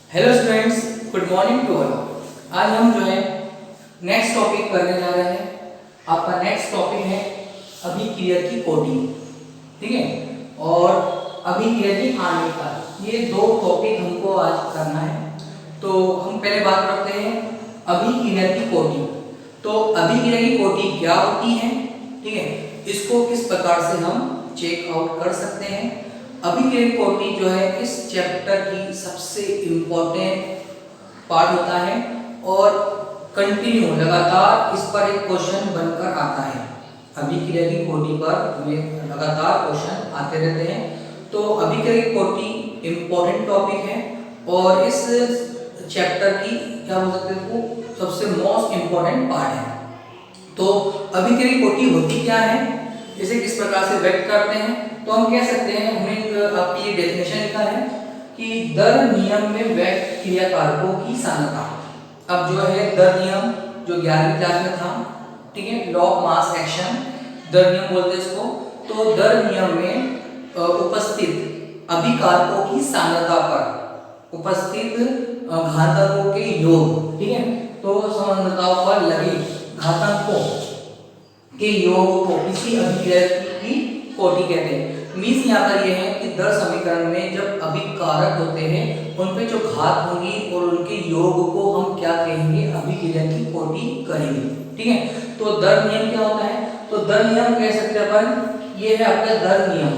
Hello students, good morning to all. आज हम जो है नेक्स्ट टॉपिक करने जा रहे हैं। आपका नेक्स्ट टॉपिक है अभिक्रिया की कोटि, ठीक है, और अभिक्रिया की आणविकता। ये दो टॉपिक हमको आज करना है। तो हम पहले बात करते हैं अभिक्रिया की कोटि। तो अभिक्रिया की कोटि क्या होती है, ठीक है, इसको किस प्रकार से हम चेक आउट कर सकते हैं। अभिक्रिया की कोटि जो है इस चैप्टर की सबसे इम्पोर्टेंट पार्ट होता है और कंटिन्यू लगातार इस पर एक क्वेश्चन बनकर आता है। अभिक्रिया की कोटि पर हमें लगातार क्वेश्चन आते रहते हैं। तो अभिक्रिया की कोटि इम्पोर्टेंट टॉपिक है और इस चैप्टर की क्या बोल सकते हैं वो सबसे मोस्ट इम्पोर्टेंट पार्ट है। तो अभिक्रिया की कोटि होती क्या है, इसे किस प्रकार से व्यक्त करते हैं, तो हम कह सकते हैं, हमने आपकी डेफिनेशन लिखा है कि दर नियम में व्यक्त क्रिया कारकों की सांद्रता। अब जो है दर नियम जो 11वीं क्लास में था, ठीक है, लॉ ऑफ मास एक्शन, दर नियम बोलते हैं इसको। तो दर नियम में उपस्थित अभिकारकों की सांद्रता पर उपस्थित घातकों के योग, ठीक है, तो सांद्रताओं पर लगे घातकों के योग को किसी अभिक्रिया की कोटि कहते हैं। मीन्स यहाँ पर ये है कि दर समीकरण में जब अभिकारक होते हैं उन पे जो घात होंगी और उनके योग को हम क्या कहेंगे, अभिक्रिया की कोटि कहेंगे, ठीक है। तो दर नियम क्या होता है, तो दर नियम कह सकते हैं अपन, ये है आपका दर नियम,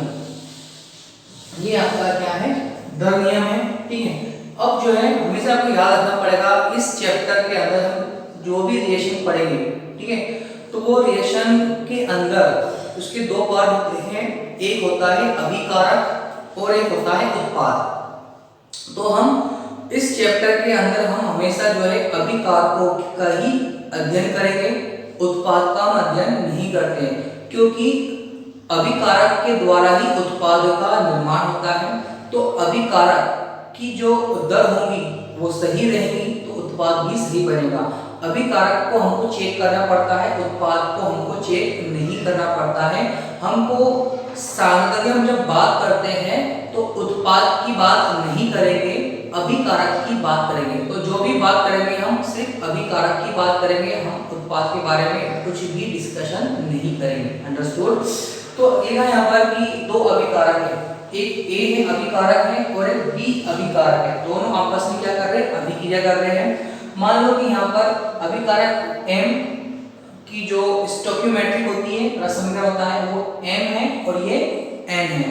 ये आपका क्या है, दर नियम है, ठीक है। अब जो है हमेशा आपको याद रखना पड़ेगा, इस चैप्टर के अंदर हम जो भी रिएक्शन पढ़ेंगे, ठीक है, तो वो रिएक्शन के अंदर उसके दो पार्ट होते हैं, एक होता है अभिकारक और एक होता है उत्पाद। तो हम इस चैप्टर के अंदर हम हमेशा जो है अभिकारकों का ही अध्ययन करेंगे, उत्पाद का हम अध्ययन नहीं करते हैं, क्योंकि अभिकारक के द्वारा ही उत्पाद का निर्माण होता है। तो अभिकारक की जो दर होगी वो सही रहेगी तो उत्पाद भी सही बनेगा। अभिकारक को हमको चेक करना पड़ता है, उत्पाद को हमको चेक नहीं करना पड़ता है। हमको सांद्रता की हम जब बात करते हैं तो उत्पाद की बात नहीं करेंगे, अभिकारक की बात करेंगे। तो जो भी बात करेंगे हम सिर्फ अभिकारक की बात करेंगे, हम उत्पाद के बारे में कुछ भी डिस्कशन नहीं करेंगे। अंडरस्टूड। तो ये यहाँ पर कि दो अभिकारक है, एक ए है अभिकारक है और एक बी अभिकारक है, दोनों आपस में क्या कर रहे हैं, अभिक्रिया कर रहे हैं। मान लो कि यहाँ पर अभिकारक M की जो स्टोइकियोमेट्रिक होती है, रसमीकरण होता है, वो M है और ये N है।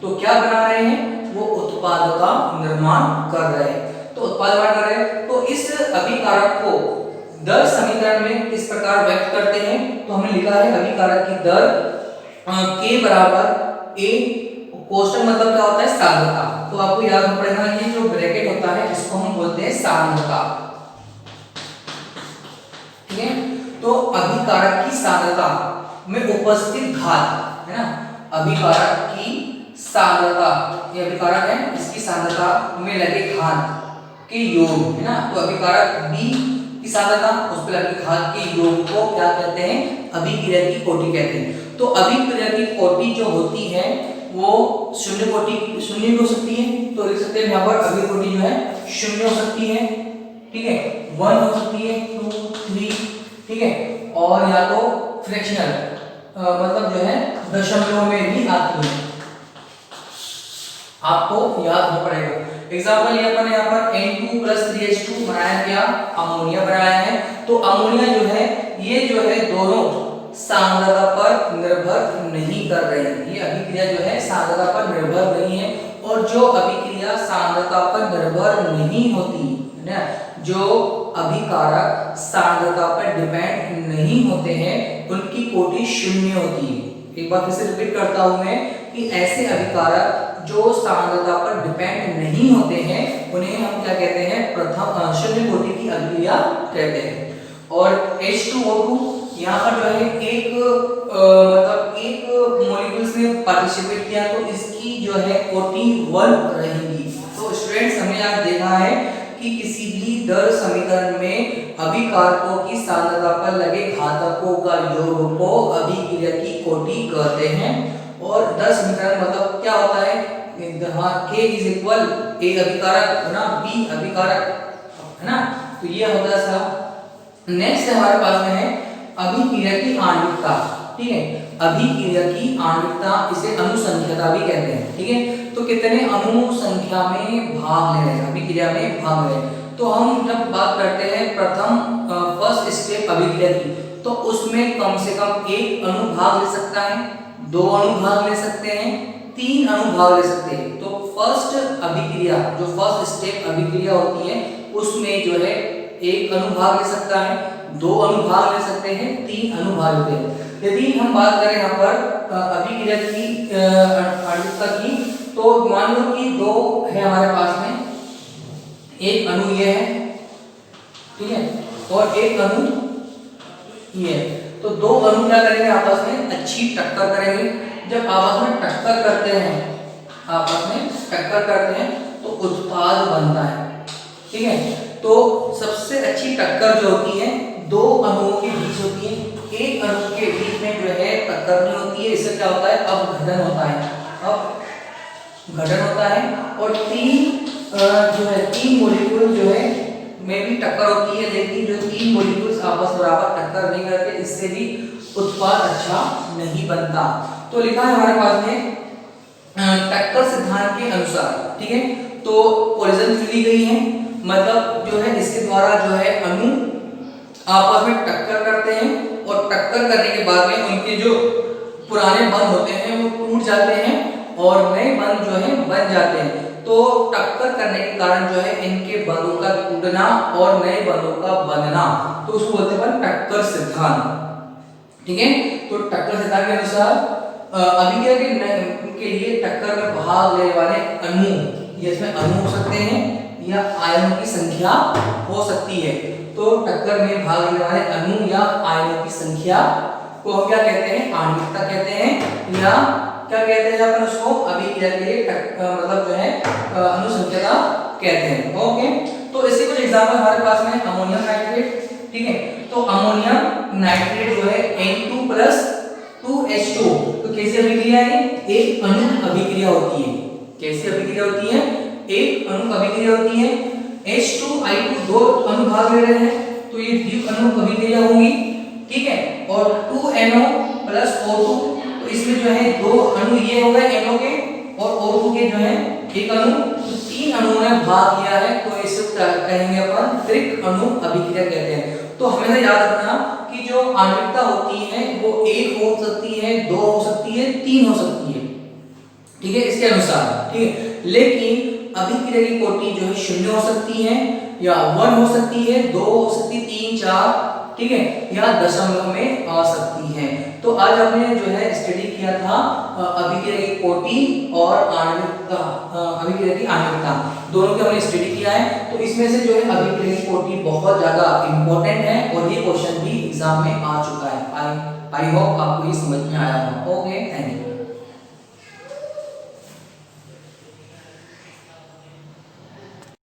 तो क्या बना रहे हैं, वो उत्पाद का निर्माण कर रहे हैं। तो उत्पाद निर्माण कर रहे हैं, तो इस अभिकारक को दर समीकरण में किस प्रकार व्यक्त करते हैं, तो हमने लिखा है अभिकारक की दर K बराबर A, कोष्टक मतलब क्या होता है, सांद्रता। तो आपको याद रखना पड़ेगा, ये जो ब्रैकेट होता है इसको हम बोलते हैं सांद्रता, ठीक है। तो अभिकारक की सांद्रता में उपस्थित घात है ना, अभिकारक की सांद्रता, ये अभिकारक है, इसकी सांद्रता में लगे घात के योग है ना। तो अभिकारक बी की सांद्रता उस पर लगे घात के योग को क्या कहते हैं, अभिक्रिया की कोटि कहते हैं। तो अभिक्रिया की कोटि जो होती है वो शून्य कोटि, शून्य भी हो सकती है, तो लिख सकते हैं यहाँ पर अभिक्रिया कोटि जो है शून्य हो सकती है, ठीक है, 1 हो सकती है, 2 3, ठीक है, और या तो फ्रैक्शनल मतलब जो है दशमलव में भी आती है, आपको याद रखना पड़ेगा। एग्जांपल ये अपन यहाँ पर N2 + 3H2 बनाया, क्या अमोनिया बनाया है। तो अमोनिया जो है ये जो है दोनों सांद्रता पर निर्भर नहीं कर रहे हैं, ये अभिक्रिया जो है सांद्रता पर निर्भर नहीं है। और जो अभिक्रिया सांद्रता पर निर्भर नहीं होती है ना, जो अभिकारक सांद्रता पर डिपेंड नहीं होते हैं, उनकी कोटि शून्य होती है। एक बार फिर से रिपीट करता हूं मैं कि ऐसे अभिकारक जो सांद्रता पर डिपेंड नहीं होते हैं उन्हें हम क्या कहते हैं, प्रथम शून्य कोटि की अभिक्रिया कहते हैं। और H2O2 यहाँ पर जो है एक मतलब एक मॉलिक्यूल्स ने पार्टिसिपेट किया, तो इसकी जो है कोटि 1 रहेगी। तो स्टूडेंट्स हमने यहाँ देखा है कि किसी भी दर समीकरण में अभिकारकों की सांद्रता पर लगे घातकों का योग को अभिक्रिया की कोटि कहते हैं। और दर समीकरण मतलब क्या होता है, हाँ K इज इक्वल A अभिकारक है ना, B अभिकारक है ना, तो ये होता है साहब। नेक्स्ट हमारे पास में है अभिक्रिया की आणविकता, ठीक है, अभिक्रिया की आणविकता, इसे अनुसंख्यता भी कहते हैं, ठीक है। तो कितने अणु संख्या में भाग ले रहे हैं, अभिक्रिया में भाग ले रहे हैं। तो हम जब बात करते हैं प्रथम फर्स्ट स्टेप अभिक्रिया की, तो उसमें कम से कम एक अणु भाग ले सकता है, दो अणु भाग ले सकते हैं, तीन अणु भाग ले सकते हैं। तो फर्स्ट अभिक्रिया, जो फर्स्ट स्टेप अभिक्रिया होती है, उसमें जो है एक अणु भाग ले सकता है, दो अणु भाग ले सकते हैं, तीन अणु भाग लेते हैं। यदि हम बात करें यहाँ पर अभिक्रिया की आणविकता की, तो मान लो कि दो है हमारे पास में, एक अणु ये है, ठीक है, और एक अणु ये है। तो दो अणु क्या करेंगे, आपस में अच्छी टक्कर करेंगे। जब आपस में टक्कर करते हैं, आपस में टक्कर करते हैं तो उत्पाद बनता है, ठीक है। तो सबसे अच्छी टक्कर जो होती है दो अणुओं के बीच होती है। एक अणु के बीच में जो है टक्कर नहीं होती है, इससे क्या होता है, अपघटन होता है, अपघटन होता है। और तीन जो है, तीन मॉलिक्यूल जो है में भी टक्कर होती है, लेकिन जो तीन मॉलिक्यूल्स आपस बराबर टक्कर नहीं करते, इससे भी उत्पाद अच्छा नहीं बनता। तो लिखा है हमारे पास में टक्कर सिद्धांत के अनुसार, ठीक है। तो पॉइजन ली गई है, मतलब जो है इसके द्वारा जो है अणु आपस में टक्कर करते हैं, और टक्कर करने के बाद में उनके जो पुराने बंध होते हैं वो टूट जाते हैं और नए बंध जो है बन जाते हैं। तो टक्कर करने के कारण जो है इनके बंधों का टूटना और नए बंधों का बनना, तो उसको बोलते हैं टक्कर सिद्धांत, ठीक है। तो टक्कर सिद्धांत के अनुसार अभिक्रिया के लिए टक्कर में भाग लेने वाले अणु, इसमें अणु हो सकते हैं या आयनों की संख्या हो सकती है। तो टक्कर में भाग लेने वाले अणु या आयनों की संख्या को हम क्या कहते हैं, आणविकता कहते हैं, या क्या कहते हैं अपन उसको, अभिक्रिया के लिए मतलब जो है अनुसंख्यता कहते हैं। ओके, तो इसके कुछ एग्जांपल हमारे पास में अमोनियम नाइट्रेट, ठीक है। तो अमोनियम नाइट्रेट जो है N2+2H2, तो कैसी अभिक्रिया है, एक अणु अभिक्रिया होती है। कैसी अभिक्रिया होती है, एक अणु अभिक्रिया होती है। H2I2 दो अणु भाग ले रहे हैं, तो ये द्वितीय अणु अभिक्रिया होगी, ठीक है। और 2NO+O2, तो इसमें जो है दो अणु ये हो गए NO के, और O2 के जो है एक अणु, तो तीन अणुओं ने भाग लिया है, तो इसे कहेंगे अपन त्रिक अणु अभिक्रिया कहते हैं। तो हमेशा याद रखना कि जो आणविकता होती है वो एक हो सकती है, दो हो सकती है, तीन हो सकती है, ठीक है, इसके अनुसार, ठीक है। लेकिन अभिक्रिया की कोटि जो है शून्य हो सकती है, या 1 हो सकती है, 2 हो सकती है, 3, 4, ठीक है, या दशमलव में आ सकती है। तो आज हमने जो है स्टडी किया था अभिक्रिया की कोटि और आणविकता, अभिक्रिया की आणविकता दोनों की हमने स्टडी किया है। तो इसमें से जो है अभिक्रिया की कोटि बहुत ज्यादा इंपॉर्टेंट है, और ये क्वेश्चन भी एग्जाम में आ चुका है। आई होप आपको ये समझ में आया होगा। Okay, thank you.